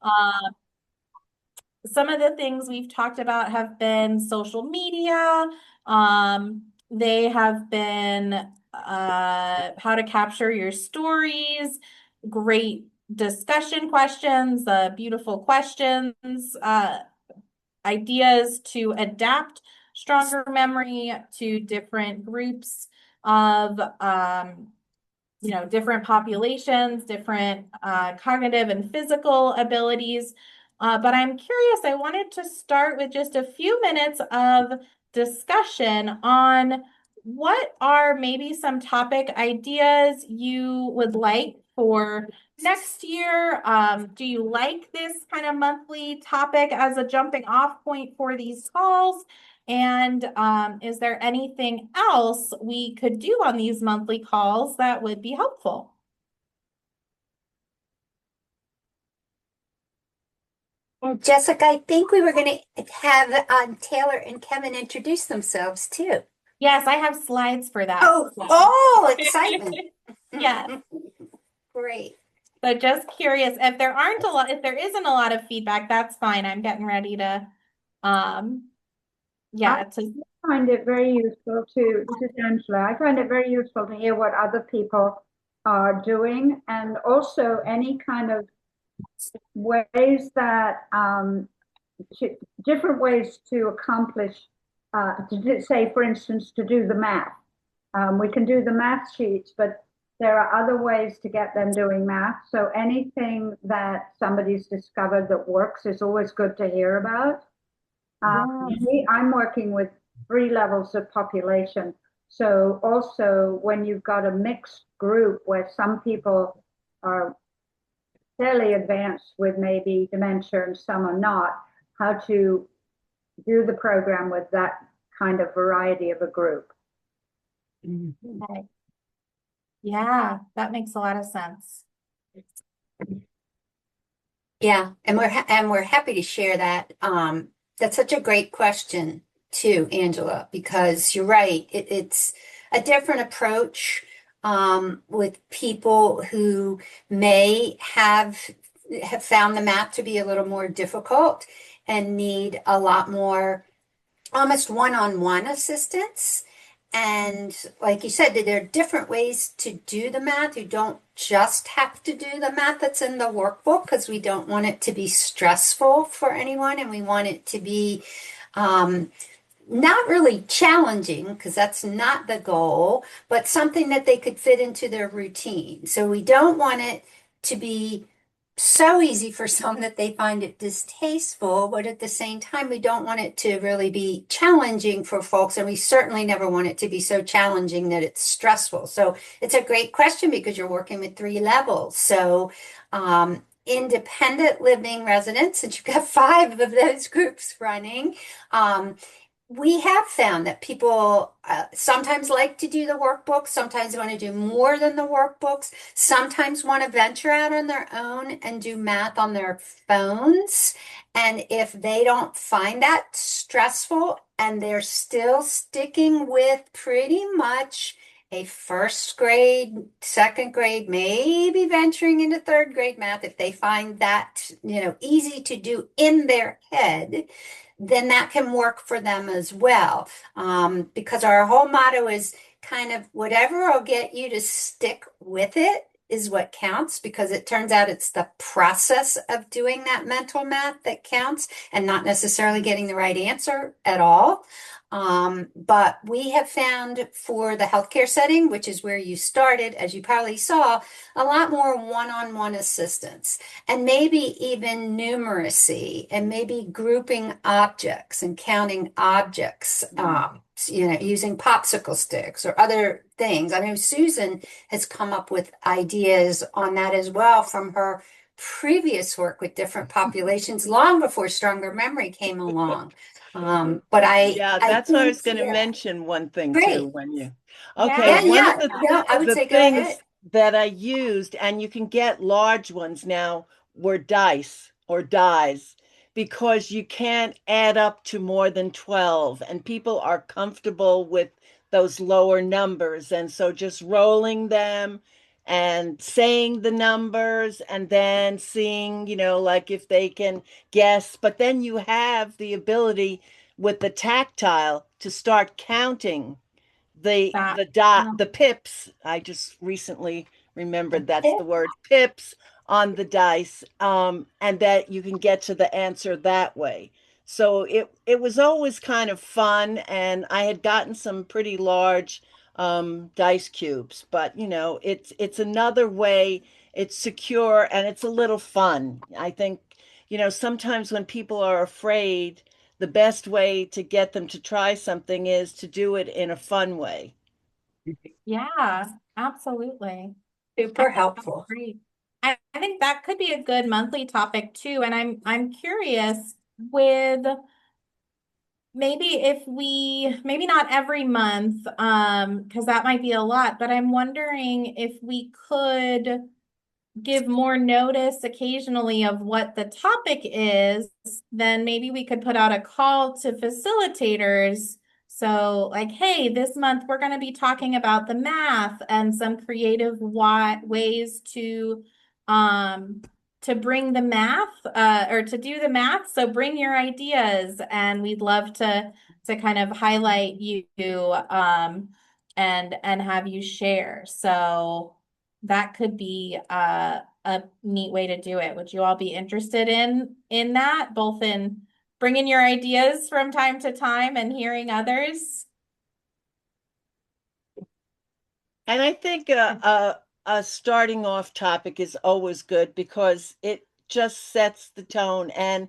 Um, some of the things we've talked about have been social media. They have been how to capture your stories, great discussion questions, beautiful questions, ideas to adapt stronger memory to different groups of different populations, different cognitive and physical abilities. But I'm curious, I wanted to start with just a few minutes of discussion on what are maybe some topic ideas you would like for next year. Do you like this kind of monthly topic as a jumping off point for these calls? And is there anything else we could do on these monthly calls that would be helpful? And Jessica, I think we were going to have Taylor and Kevin introduce themselves too. Yes, I have slides for that. Oh, excitement. Yes. Great. So just curious, if there isn't a lot of feedback, that's fine. I'm getting ready to, I find it very useful this is Angela. I find it very useful to hear what other people are doing, and also any kind of ways that different ways to accomplish, say, for instance, to do the math. We can do the math sheets, but there are other ways to get them doing math. So anything that somebody's discovered that works is always good to hear about. I'm working with 3 levels of population. So also when you've got a mixed group where some people are fairly advanced with maybe dementia and some are not, how to do the program with that kind of variety of a group. Okay. Yeah, that makes a lot of sense. Yeah, and we're happy to share that. That's such a great question too, Angela, because you're right. It's a different approach with people who may have found the math to be a little more difficult and need a lot more almost one-on-one assistance. And like you said, there are different ways to do the math. You don't just have to do the math that's in the workbook because we don't want it to be stressful for anyone, and we want it to be not really challenging because that's not the goal, but something that they could fit into their routine. So we don't want it to be so easy for some that they find it distasteful, but at the same time, we don't want it to really be challenging for folks, and we certainly never want it to be so challenging that it's stressful. So it's a great question because you're working with 3 levels. So independent living residents, since you've got 5 of those groups running, we have found that people sometimes like to do the workbooks, sometimes want to do more than the workbooks, sometimes want to venture out on their own and do math on their phones. And if they don't find that stressful and they're still sticking with pretty much a 1st grade, 2nd grade, maybe venturing into 3rd grade math, if they find that, easy to do in their head, then that can work for them as well. Because our whole motto is kind of whatever will get you to stick with it is what counts, because it turns out it's the process of doing that mental math that counts and not necessarily getting the right answer at all. But we have found for the healthcare setting, which is where you started, as you probably saw, a lot more one-on-one assistance, and maybe even numeracy, and maybe grouping objects and counting objects, using popsicle sticks or other things. I know Susan has come up with ideas on that as well from her previous work with different populations long before Stronger Memory came along. That's what I was going to mention one thing Great. too when you one of the things that I used, and you can get large ones now, were dice or dies, because you can't add up to more than 12, and people are comfortable with those lower numbers, and so just rolling them and saying the numbers and then seeing, like if they can guess. But then you have the ability with the tactile to start counting the That, the dot yeah. the pips. I just recently remembered that's Okay. the word, pips on the dice, and that you can get to the answer that way. So it was always kind of fun, and I had gotten some pretty large dice cubes, but it's another way. It's secure and it's a little fun. I think sometimes when people are afraid, the best way to get them to try something is to do it in a fun way. Yeah, absolutely. I Super think that's helpful. great. I think that could be a good monthly topic too. And I'm curious with maybe if we maybe not every month, because that might be a lot, but I'm wondering if we could give more notice occasionally of what the topic is, then maybe we could put out a call to facilitators. So, like, hey, this month we're going to be talking about the math and some creative ways um to bring the math or to do the math. So bring your ideas, and we'd love to kind of highlight you and have you share. So that could be a neat way to do it. Would you all be interested in that, both in bringing your ideas from time to time and hearing others? And I think a starting off topic is always good because it just sets the tone. And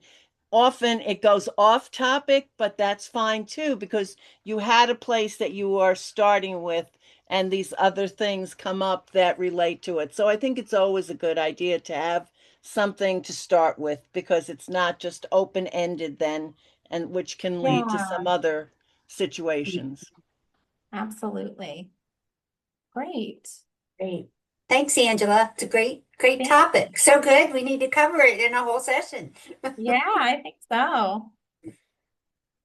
often it goes off topic, but that's fine too, because you had a place that you are starting with, and these other things come up that relate to it. So I think it's always a good idea to have something to start with because it's not just open-ended then, and which can lead to Yeah, some other situations. absolutely. Great. Great. Thanks, Angela. It's a great Thank- topic. So good. We need to cover it in a whole session. Yeah, I think so.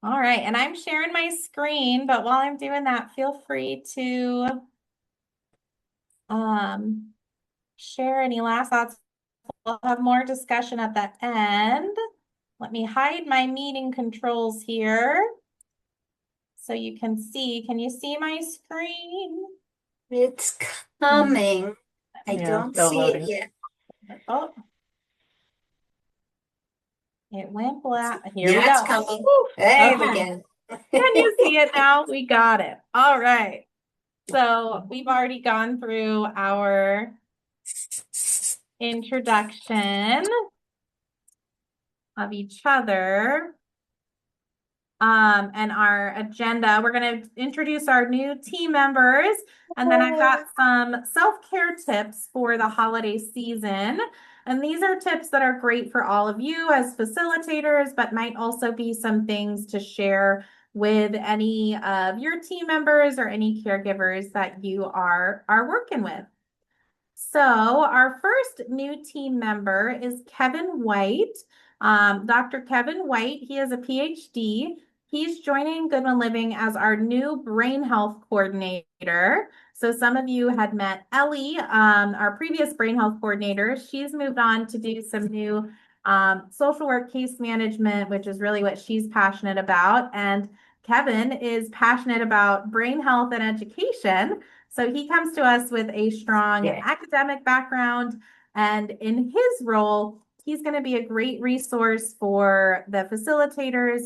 All right, and I'm sharing my screen, but while I'm doing that, feel free to um, share any last thoughts. We'll have more discussion at the end. Let me hide my meeting controls here so you can see. Can you see my screen? It's coming. I Yeah, don't still see it loading. yet. Oh, it went black. Here we Now it's go. coming. Woo. There we Okay. go. Can you see it now? We got it. All right. So we've already gone through our introduction of each other. And our agenda. We're going to introduce our new team members, and then I've got some self-care tips for the holiday season. And these are tips that are great for all of you as facilitators, but might also be some things to share with any of your team members or any caregivers that you are working with. So our first new team member is Kevin White. Dr. Kevin White, he is a PhD. He's joining Goodwin Living as our new brain health coordinator. So some of you had met Ellie, our previous brain health coordinator. She's moved on to do some new social work case management, which is really what she's passionate about. And Kevin is passionate about brain health and education. So he comes to us with a strong academic background, and in his role, he's going to be a great resource for the facilitators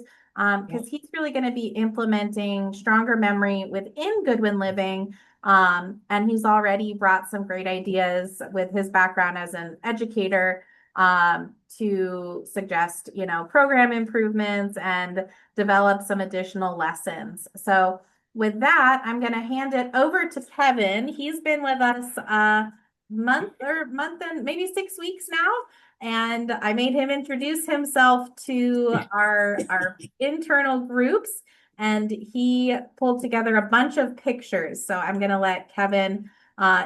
because he's really going to be implementing stronger memory within Goodwin Living. And he's already brought some great ideas with his background as an educator to suggest, program improvements and develop some additional lessons. So with that, I'm going to hand it over to Kevin. He's been with us a month and maybe 6 weeks now. And I made him introduce himself to our internal groups, and he pulled together a bunch of pictures. So I'm going to let Kevin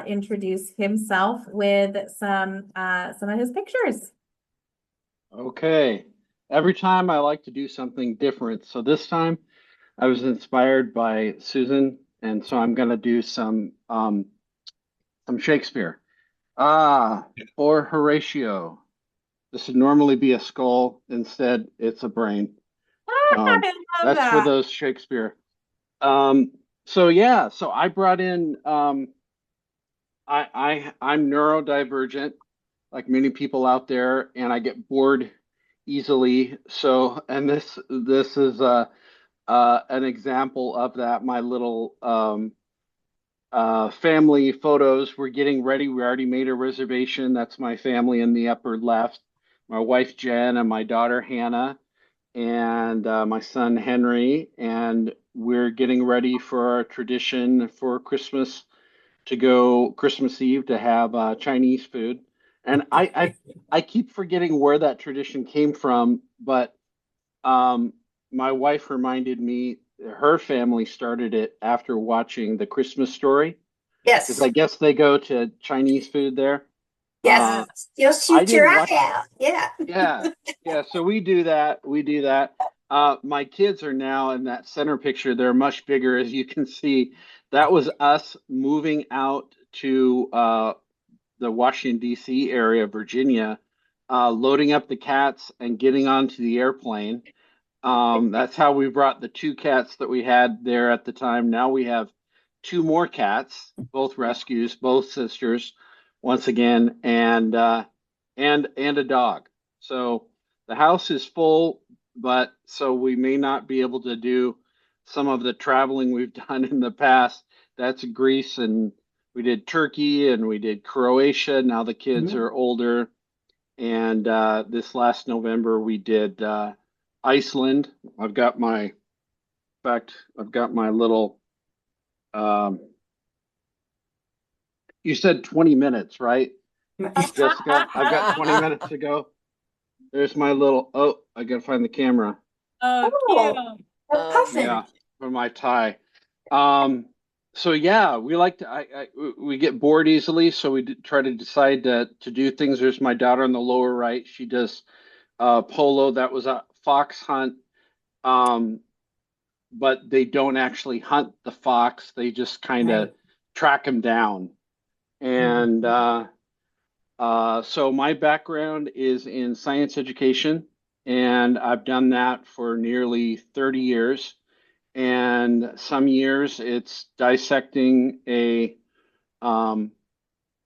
introduce himself with some of his pictures. Okay. Every time I like to do something different. So this time I was inspired by Susan, and so I'm going to do some Shakespeare. Ah, for Horatio. This would normally be a skull. Instead, it's a brain. Um, I love that's for that. those Shakespeare. Um, so yeah, so I brought in I'm neurodivergent, like many people out there, and I get bored easily. So, and this is an example of that. My little family photos. We're getting ready. We already made a reservation. That's my family in the upper left. My wife Jen and my daughter Hannah and my son Henry. And we're getting ready for our tradition for Christmas to go Christmas Eve to have Chinese food. And I keep forgetting where that tradition came from, but um, my wife reminded me her family started it after watching The Christmas Story because Yes. I guess they go to Chinese food there. Yes. Uh, You'll I shoot your didn't eye watch. out. Yeah. Yeah, yeah. So we do that. We do that. My kids are now in that center picture. They're much bigger, as you can see. That was us moving out to the Washington, D.C. area, Virginia, loading up the cats and getting onto the airplane. That's how we brought the two cats that we had there at the time. Now we have two more cats, both rescues, both sisters, once again, and a dog. So the house is full, but so we may not be able to do some of the traveling we've done in the past. That's Greece, and we did Turkey, and we did Croatia. Now the kids are older, and this last November we did Iceland. I've got my, in fact, I've got my little. Um, you said 20 minutes, right, Jessica? I've got 20 minutes to go. There's my little. Oh, I gotta find the camera. Oh, cute. Oh, a Oh, puffin. Yeah, for my tie. Um, so yeah, we like to. We get bored easily, so we try to decide to do things. There's my daughter on the lower right. She does polo. That was a fox hunt. Um, but they don't actually hunt the fox. They just kind of Right. track him down. And so my background is in science education, and I've done that for nearly 30 years. And some years it's dissecting um,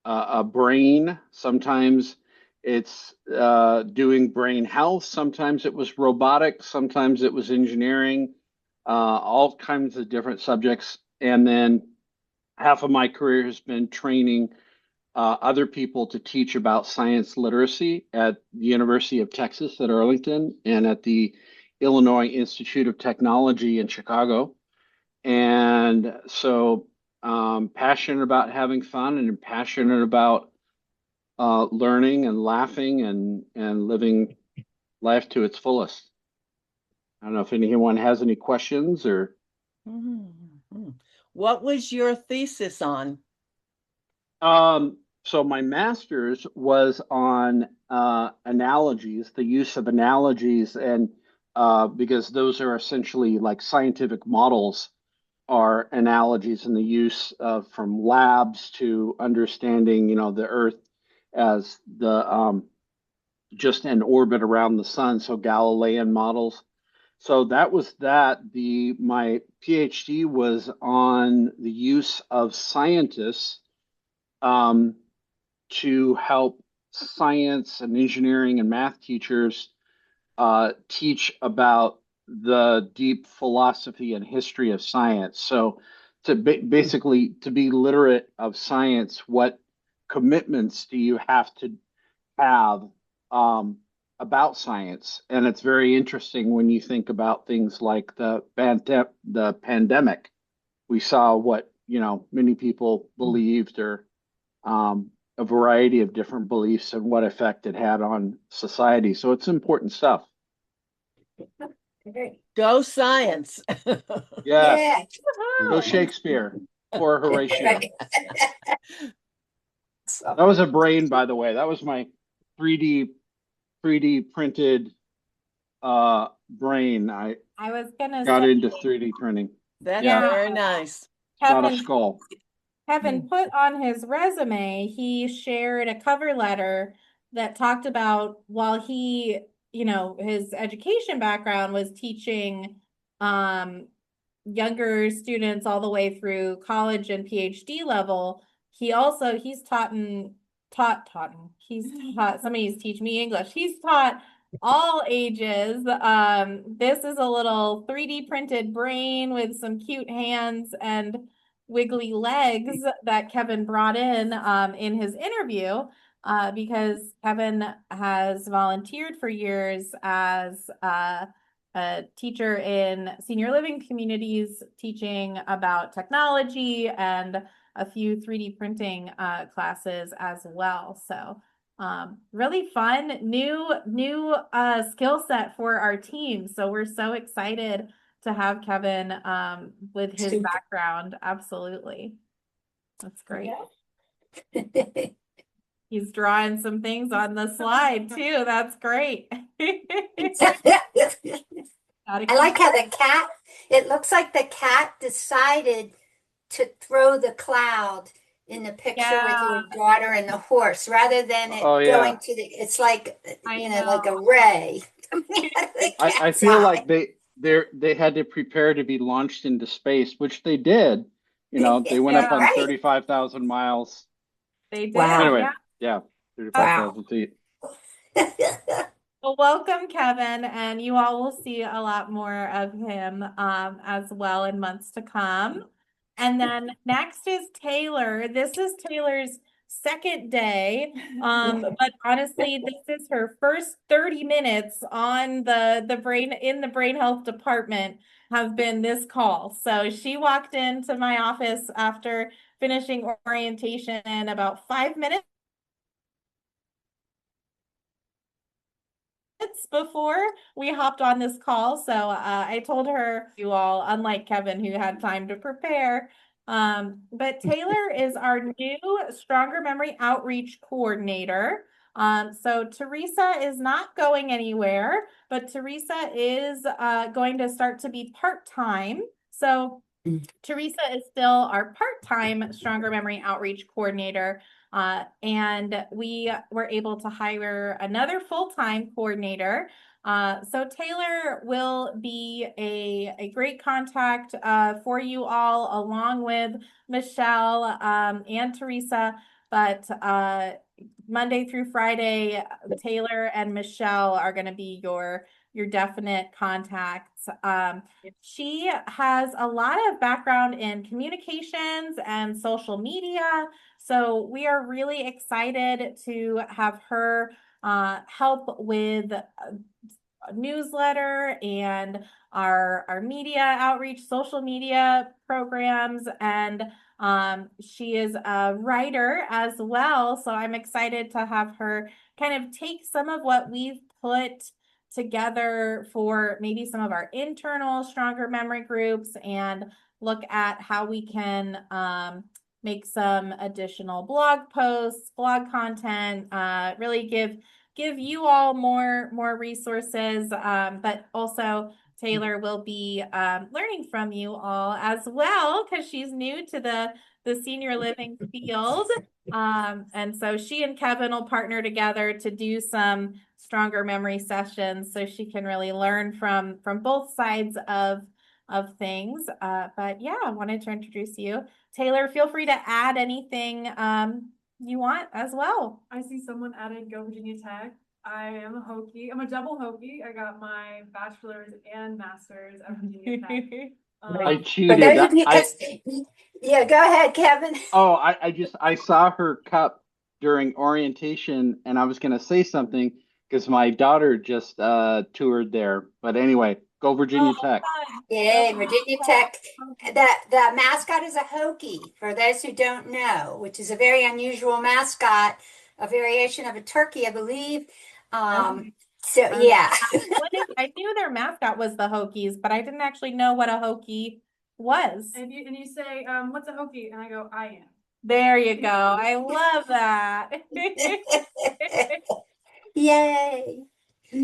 a brain. Sometimes it's doing brain health. Sometimes it was robotics. Sometimes it was engineering. All kinds of different subjects. And then half of my career has been training other people to teach about science literacy at the University of Texas at Arlington and at the Illinois Institute of Technology in Chicago. And so passionate about having fun and passionate about learning and laughing and living life to its fullest. I don't know if anyone has any questions or mhm. What was your thesis on? so my master's was on analogies, the use of analogies, and because those are essentially like scientific models are analogies in the use of from labs to understanding, the Earth as the just an orbit around the sun, so Galilean models. So that was that. The my PhD was on the use of scientists um, to help science and engineering and math teachers teach about the deep philosophy and history of science. So to basically to be literate of science, what commitments do you have to have um, about science? And it's very interesting when you think about things like the pandemic. We saw what many people believed or a variety of different beliefs and what effect it had on society. So it's important stuff. Okay. Go science. Yes. Yeah. Go Woohoo. Shakespeare or Horatio. Right. So, That was a brain, by the way. That was my 3D 3D printed brain. I I was gonna got say, into 3D printing. That's Yeah, yeah, very nice. not a Kevin, skull. Kevin put on his resume, he shared a cover letter that talked about while he, his education background was teaching younger students all the way through college and PhD level. He's somebody's teach me English. He's taught all ages. This is a little 3D printed brain with some cute hands and wiggly legs that Kevin brought in his interview, because Kevin has volunteered for years as a teacher in senior living communities, teaching about technology and a few 3D printing classes as well. So really fun, new skill set for our team. So we're so excited to have Kevin with his background. Absolutely. That's great. Yeah. He's drawing some things on the slide too. That's great. I like how it looks like the cat decided to throw the cloud in the picture with your daughter and the horse rather than it going to it's like, like a ray. I feel like they had to prepare to be launched into space, which they did. They went up on 35,000 miles. They did. Wow. Anyway, yeah, 35,000 feet. Well, welcome, Kevin, and you all will see a lot more of him as well in months to come. And then next is Taylor. This is Taylor's second day, but honestly, this is her first 30 minutes on the brain health department have been this call. So she walked into my office after finishing orientation about 5 minutes before we hopped on this call. So I told her, you all, unlike Kevin, who had time to prepare. But Taylor is our new Stronger Memory Outreach Coordinator. So Teresa is not going anywhere, but Teresa is going to start to be part-time. So Teresa is still our part-time Stronger Memory Outreach Coordinator. And we were able to hire another full-time coordinator. So Taylor will be a great contact for you all, along with Michelle and Teresa. But Monday through Friday, Taylor and Michelle are going to be your definite contacts. She has a lot of background in communications and social media. So we are really excited to have her help with a newsletter and our media outreach, social media programs, and she is a writer as well. So I'm excited to have her kind of take some of what we've put together for maybe some of our internal Stronger Memory groups and look at how we can make some additional blog posts, blog content, really give you all more resources, but also Taylor will be learning from you all as well, because she's new to the senior living field. And so she and Kevin will partner together to do some Stronger Memory sessions so she can really learn from both sides of things. But yeah, I wanted to introduce you. Taylor, feel free to add anything you want as well. I see someone added Go Virginia Tech. I am a Hokie. I'm a double Hokie. I got my bachelor's and master's at Virginia Tech. I cheated. Yeah, go ahead, Kevin. Oh, I saw her cup during orientation, and I was going to say something because my daughter just toured there. But anyway, go Virginia Tech. Yay, Virginia Tech. The mascot is a Hokie, for those who don't know, which is a very unusual mascot, a variation of a turkey, I believe. So yeah. I knew their mascot was the Hokies, but I didn't actually know what a Hokie was. And you say, what's a Hokie? And I go, I am. There you go. I love that. Yay.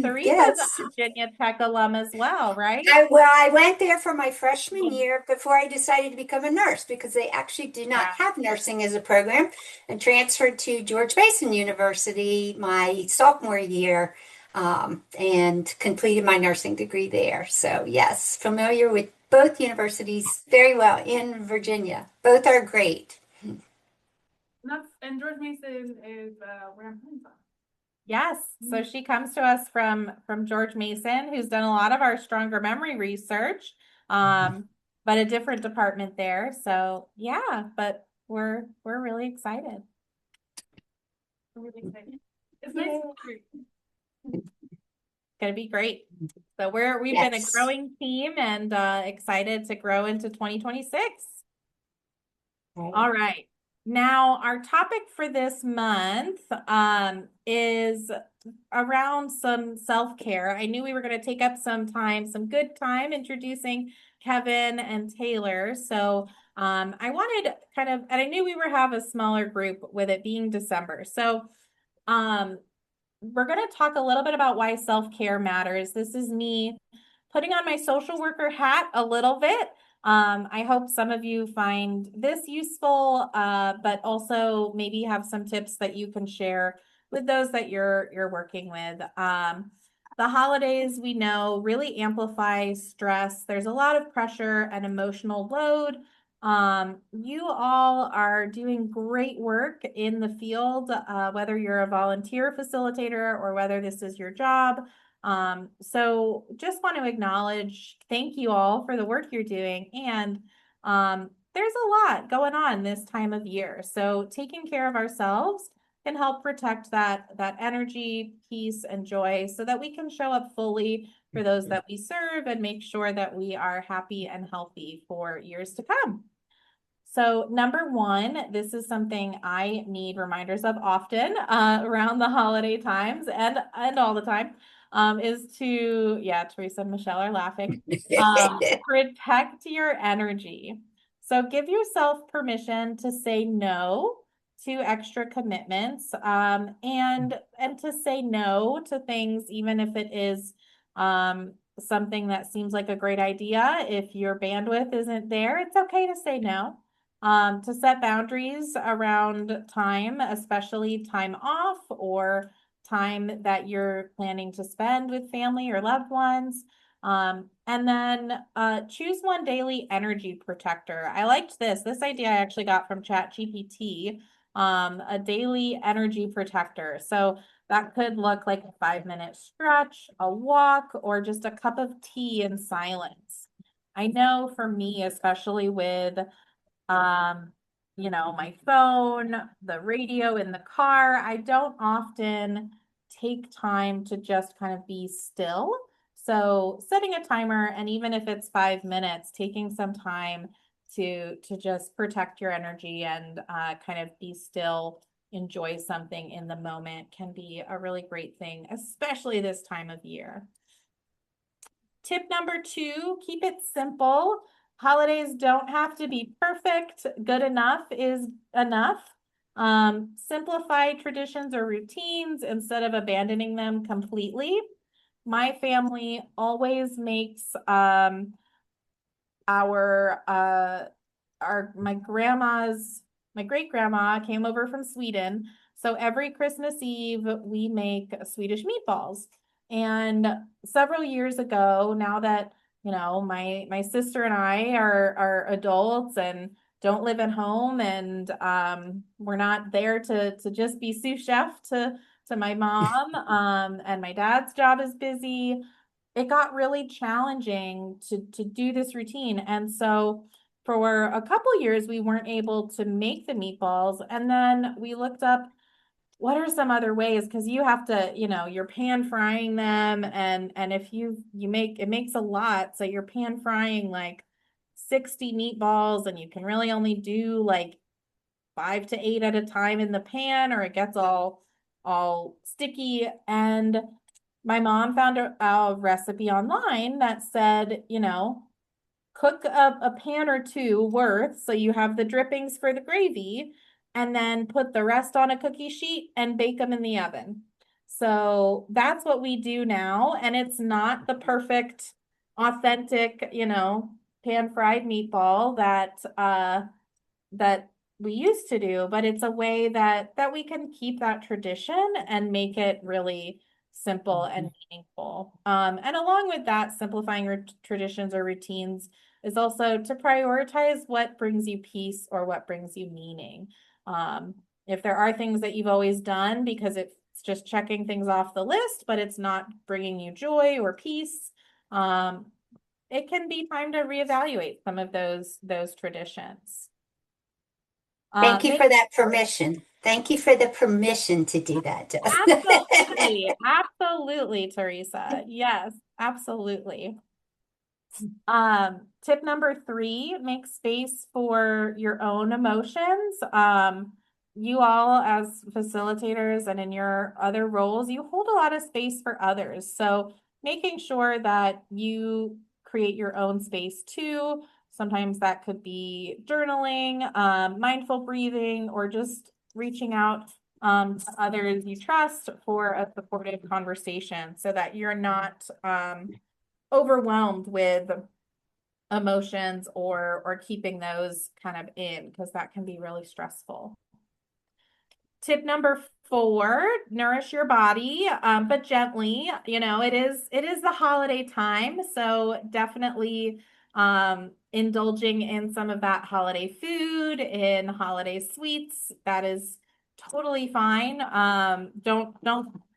Teresa's a Yes. Virginia Tech alum as well, right? I went there for my freshman year before I decided to become a nurse because they actually do not Yeah. have nursing as a program, and transferred to George Mason University my sophomore year, and completed my nursing degree there. So, yes, familiar with both universities very well in Virginia. Both are great. And George Mason is where I'm coming from. Yes. So she comes to us from George Mason, who's done a lot of our stronger memory research, but a different department there. So yeah, but we're really excited. I'm really excited. It's nice. It's gonna be great. So we've been a Yes. growing team and excited to grow into 2026. Right. All right. Now, our topic for this month is around some self-care. I knew we were going to take up some time, some good time introducing Kevin and Taylor. So I wanted kind of, and I knew we were have a smaller group with it being December. So we're going to talk a little bit about why self-care matters. This is me putting on my social worker hat a little bit. I hope some of you find this useful, but also maybe have some tips that you can share with those that you're working with. The holidays, we know, really amplify stress. There's a lot of pressure and emotional load. You all are doing great work in the field, whether you're a volunteer facilitator or whether this is your job. So just want to acknowledge, thank you all for the work you're doing. And there's a lot going on this time of year. So taking care of ourselves can help protect that energy, peace, and joy so that we can show up fully for those that we serve and make sure that we are happy and healthy for years to come. So number one, this is something I need reminders of often around the holiday times and all the time, is to, yeah, Teresa and Michelle are laughing, protect your energy. So give yourself permission to say no to extra commitments, and to say no to things, even if it is something that seems like a great idea. If your bandwidth isn't there, it's okay to say no. To set boundaries around time, especially time off or time that you're planning to spend with family or loved ones. And then choose one daily energy protector. I liked this. This idea I actually got from ChatGPT, a daily energy protector. So that could look like a 5-minute stretch, a walk, or just a cup of tea in silence. I know for me, especially with my phone, the radio in the car, I don't often take time to just kind of be still. So setting a timer, and even if it's 5 minutes, taking some time to just protect your energy and kind of be still, enjoy something in the moment can be a really great thing, especially this time of year. Tip number 2, keep it simple. Holidays don't have to be perfect. Good enough is enough. Simplify traditions or routines instead of abandoning them completely. My family always makes my great grandma came over from Sweden. So every Christmas Eve, we make Swedish meatballs. And several years ago, now that, my sister and I are adults and don't live at home, and we're not there to just be sous chef to my mom, and my dad's job is busy. It got really challenging to do this routine. And so for a couple years, we weren't able to make the meatballs. And then we looked up what are some other ways, because you have to, you're pan frying them, and if you make it makes a lot, so you're pan frying like 60 meatballs, and you can really only do like 5 to 8 at a time in the pan, or it gets all sticky. And my mom found a recipe online that said, cook up a pan or two worth, so you have the drippings for the gravy, and then put the rest on a cookie sheet and bake them in the oven. So that's what we do now. And it's not the perfect, authentic, pan-fried meatball that we used to do, but it's a way that we can keep that tradition and make it really simple and meaningful. And along with that, simplifying your traditions or routines is also to prioritize what brings you peace or what brings you meaning. If there are things that you've always done because it's just checking things off the list, but it's not bringing you joy or peace, it can be time to reevaluate some of those traditions. Thank you Make for that permission. Thank you for the permission to do that, Jess. Absolutely, absolutely, Teresa. Yes, absolutely. Tip number 3, make space for your own emotions. You all as facilitators and in your other roles, you hold a lot of space for others. So making sure that you create your own space too. Sometimes that could be journaling, mindful breathing, or just reaching out to others you trust for a supportive conversation so that you're not overwhelmed with emotions or keeping those kind of in, because that can be really stressful. Tip number 4, nourish your body, but gently. It is the holiday time, so definitely indulging in some of that holiday food, in holiday sweets. That is totally fine. Don't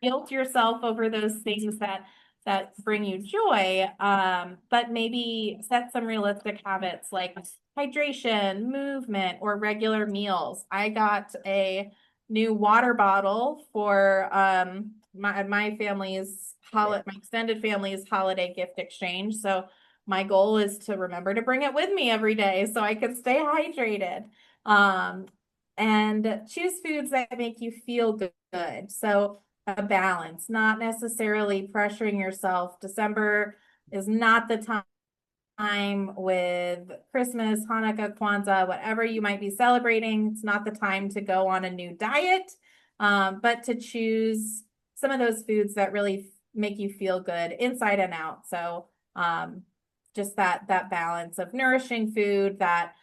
guilt yourself over those things that bring you joy, but maybe set some realistic habits like hydration, movement, or regular meals. I got a new water bottle for my family's my extended family's holiday gift exchange. So my goal is to remember to bring it with me every day so I can stay hydrated. And choose foods that make you feel good. So a balance, not necessarily pressuring yourself. December is not the time with Christmas, Hanukkah, Kwanzaa, whatever you might be celebrating. It's not the time to go on a new diet, but to choose some of those foods that really make you feel good inside and out. So just that balance of nourishing food that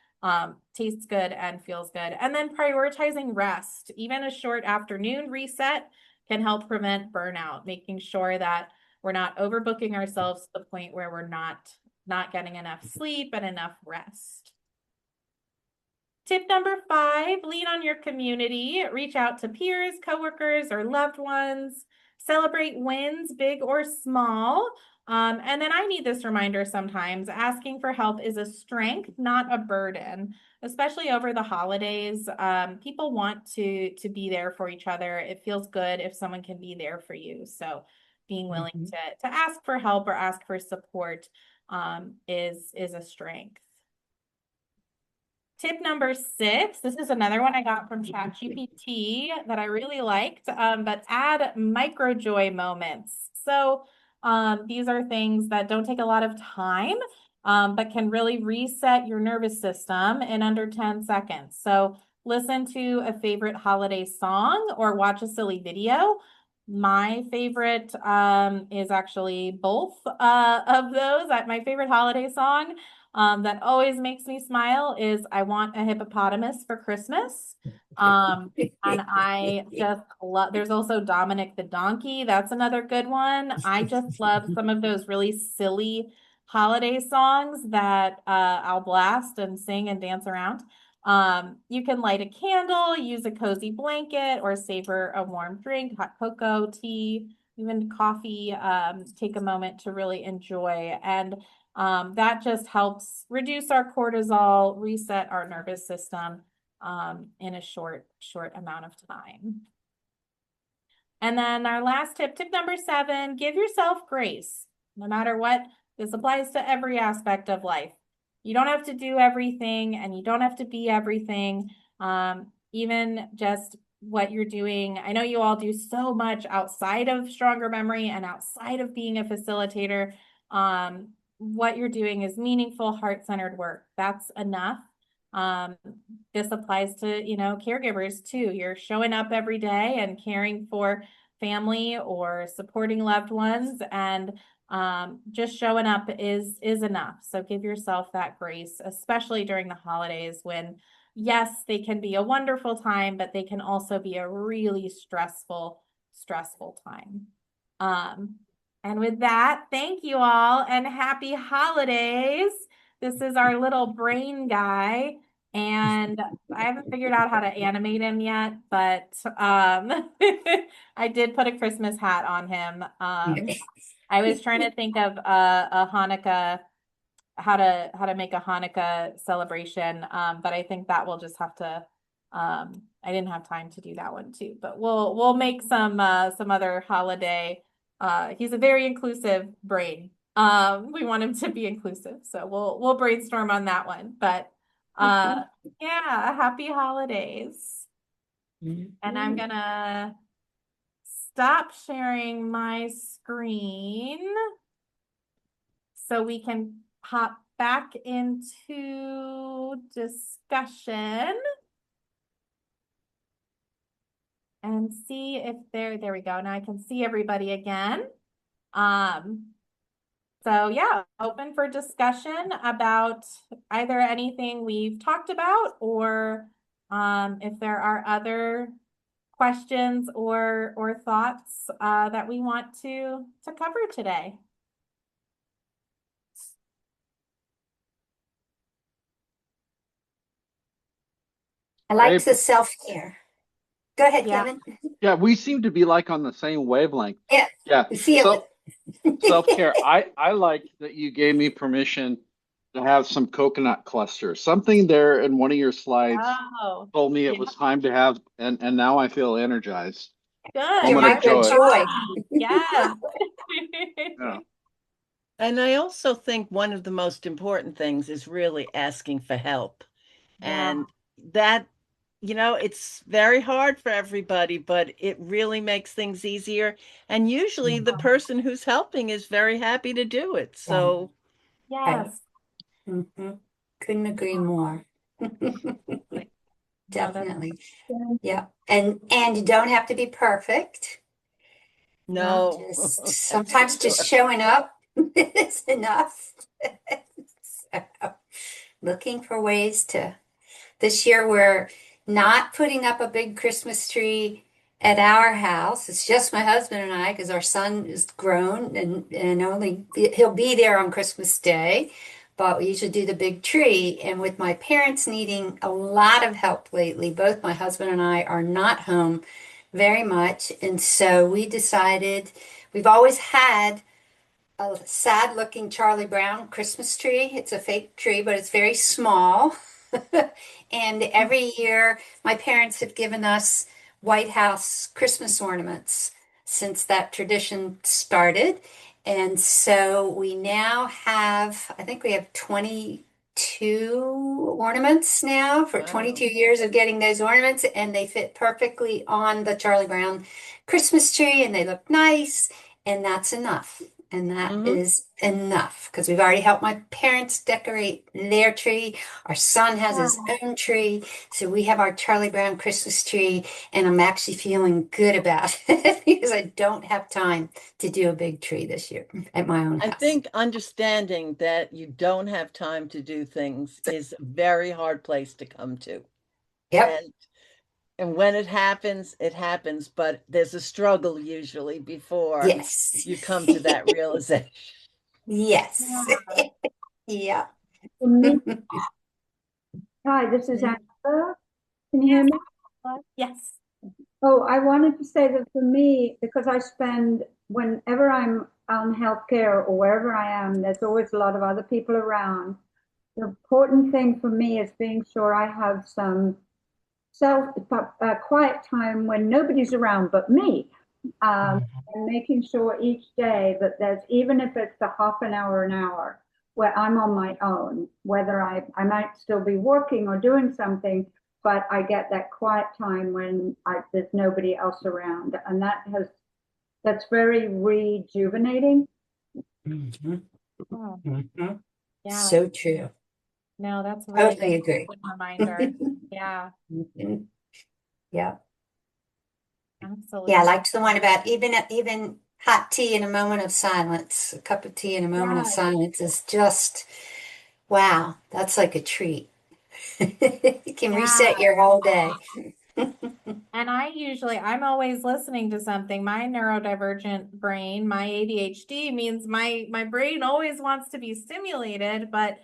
tastes good and feels good. And then prioritizing rest. Even a short afternoon reset can help prevent burnout, making sure that we're not overbooking ourselves to the point where we're not getting enough sleep and enough rest. Tip number 5, lean on your community. Reach out to peers, coworkers, or loved ones. Celebrate wins, big or small. And then I need this reminder sometimes. Asking for help is a strength, not a burden, especially over the holidays. People want to be there for each other. It feels good if someone can be there for you. So being willing to ask for help or ask for support is a strength. Tip number 6, this is another one I got from ChatGPT that I really liked, but add micro joy moments. So these are things that don't take a lot of time, but can really reset your nervous system in under 10 seconds. So listen to a favorite holiday song or watch a silly video. My favorite is actually both of those. My favorite holiday song that always makes me smile is I Want a Hippopotamus for Christmas. And I just love, there's also Dominic the Donkey. That's another good one. I just love some of those really silly holiday songs that I'll blast and sing and dance around. You can light a candle, use a cozy blanket, or savor a warm drink, hot cocoa, tea, even coffee. Take a moment to really enjoy. And that just helps reduce our cortisol, reset our nervous system in a short amount of time. And then our last tip number 7, give yourself grace. No matter what, this applies to every aspect of life. You don't have to do everything and you don't have to be everything. Even just what you're doing. I know you all do so much outside of Stronger Memory and outside of being a facilitator. What you're doing is meaningful, heart-centered work. That's enough. This applies to, caregivers too. You're showing up every day and caring for family or supporting loved ones, and just showing up is enough. So give yourself that grace, especially during the holidays when, yes, they can be a wonderful time, but they can also be a really stressful time. And with that, thank you all and happy holidays. This is our little brain guy, and I haven't figured out how to animate him yet, but I did put a Christmas hat on him. I was trying to think of a Hanukkah, how to make a Hanukkah celebration, but I think that we'll just have to. I didn't have time to do that one too, but we'll make some other holiday. He's a very inclusive brain. We want him to be inclusive, so we'll brainstorm on that one. But yeah, happy holidays. And I'm gonna stop sharing my screen so we can hop back into discussion and see if there we go. Now I can see everybody again. So yeah, open for discussion about either anything we've talked about, or if there are other questions or thoughts that we want to cover today. I like the self-care. Go ahead, Yeah. Kevin. Yeah, we seem to be like on the same wavelength. Yeah, Yeah. we feel it. Self-care. I like that you gave me permission to have some coconut clusters. Something there in one of your slides told me it was time to have, and now I feel energized. Good. Your Moment of joy. micro-joy. Yes. Yeah. And I also think one of the most important things is really asking for help. Yeah. And that, it's very hard for everybody, but it really makes things easier. And usually the person who's helping is very happy to do it. So, Yes. Couldn't agree more. No, Definitely. Yeah. And you don't have to be perfect. no. Just That's sometimes for just sure. showing up is enough. So, looking for ways to. This year we're not putting up a big Christmas tree at our house. It's just my husband and I because our son is grown and only he'll be there on Christmas Day. But we usually do the big tree. And with my parents needing a lot of help lately, both my husband and I are not home very much. And so we decided we've always had a sad looking Charlie Brown Christmas tree. It's a fake tree, but it's very small. And every year, my parents have given us White House Christmas ornaments since that tradition started. And so we now have, I think we have 22 ornaments now for Wow. 22 years of getting those ornaments, and they fit perfectly on the Charlie Brown Christmas tree, and they look nice, and that's enough. And that is enough because we've already helped my parents decorate their tree. Our son has his own tree. So we have our Charlie Brown Christmas tree, and I'm actually feeling good about it because I don't have time to do a big tree this year at my own I house. think understanding that you don't have time to do things is a very hard place to come to. Yep. And when it happens, but there's a struggle usually before Yes. you come to that realization. Yes. Yeah. For me, hi, this is Angela. Can you hear me? Yes. Oh, I wanted to say that for me, because I spend, whenever I'm on healthcare or wherever I am, there's always a lot of other people around. The important thing for me is being sure I have some quiet time when nobody's around but me. And making sure each day that there's, even if it's a half an hour, where I'm on my own, whether I might still be working or doing something, but I get that quiet time when there's nobody else around. And that's very rejuvenating. Yeah. So true. No, that's a really Totally good agree. reminder. Yeah. Yeah. Absolutely. Yeah, I liked the one about even hot tea in a moment of silence. A cup of tea in a moment of Yes. silence is just wow, that's like a treat. You can reset Yeah. your whole day. And I'm always listening to something. My neurodivergent brain, my ADHD means my brain always wants to be stimulated, but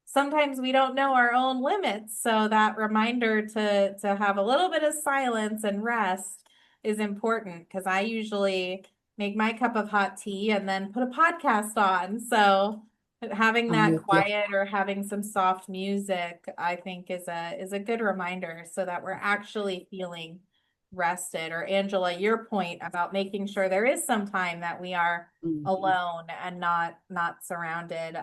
sometimes we don't know our own limits. So that reminder to have a little bit of silence and rest is important because I usually make my cup of hot tea and then put a podcast on. So having I'm that with you. quiet or having some soft music, I think is a good reminder so that we're actually feeling rested. Or Angela, your point about making sure there is some time that we are Mhm. alone and not surrounded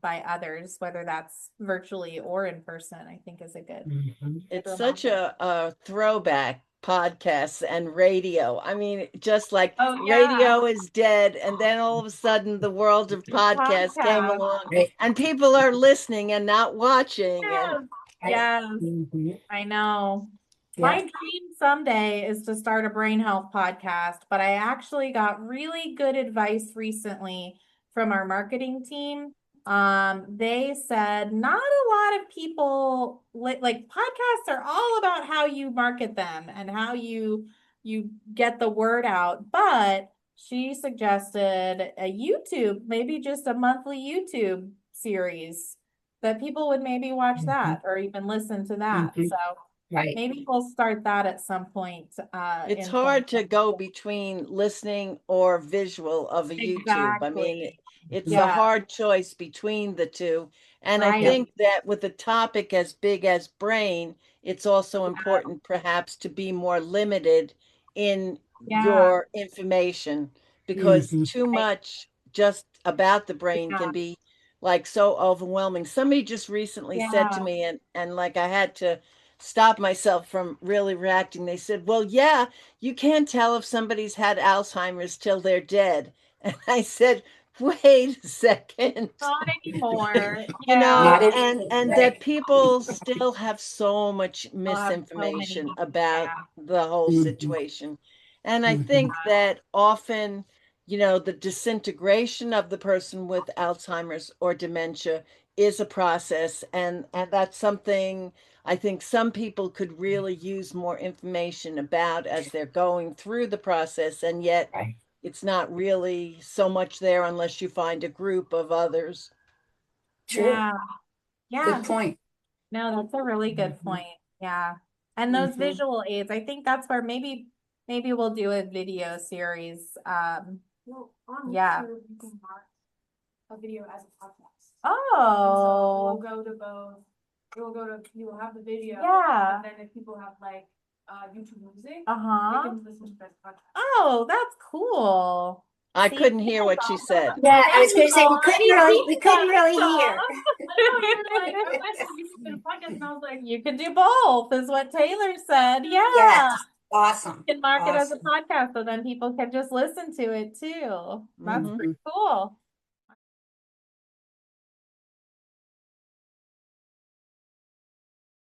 by others, whether that's virtually or in person, I think is a good Mhm. It's such reminder. a throwback, podcasts and radio. I mean, just like Oh yeah, radio is dead, and then all of a sudden the world of podcasts came podcast. along, Right. and people are listening and not watching. And Yes, Right. yes, Mhm. I know. My Yeah. dream someday is to start a brain health podcast, but I actually got really good advice recently from our marketing team. They said not a lot of people like podcasts are all about how you market them and how you get the word out, but she suggested a YouTube, maybe just a monthly YouTube series that people would maybe watch Mhm. that or even listen to that. Mhm. So Right. maybe we'll start that at some point it's in hard to go 2024. between listening or visual of a YouTube. I mean, Exactly. it's a Yeah, hard choice between the two. And I Yep. right. think that with a topic as big as brain, it's also important perhaps to be more limited in Yeah, your information because Mhm. too right. much just about the brain Yeah, can be like so overwhelming. Somebody just recently said to yeah. me, and like I had to stop myself from really reacting. They said, well, yeah, you can't tell if somebody's had Alzheimer's till they're dead. And I said, wait a second. Not anymore. You Yeah. Not know, any and right. that people still have so much I'll have so many. misinformation about Yeah. the whole Mhm. situation. And I Mhm. think that often, the disintegration of the person with Alzheimer's or dementia is a process, and that's something I think some people could really use more information about as they're going through the process, and yet Right. it's not really so much there unless you find a group of others. True. Yeah. Good Yeah. point. No, that's a really good Mhm. point. Yeah. And those Mhm. visual aids, I think that's where maybe we'll do a video series. Well, on Yeah. YouTube, you can watch a video as a podcast. And Oh, so you will have the video. yeah. But then if people have like YouTube music, they Uh-huh. can listen to this podcast. Oh, that's cool. I See, couldn't hear what she said. Yeah, I was Daniel, going to say great we couldn't really stuff. hear. I went to YouTube and podcast and I was like, You could do both, is what Taylor said. Yeah. Yes. Awesome. You can mark it as a Awesome. podcast so then people can just listen to it too. That's Hmm pretty Mhm. cool.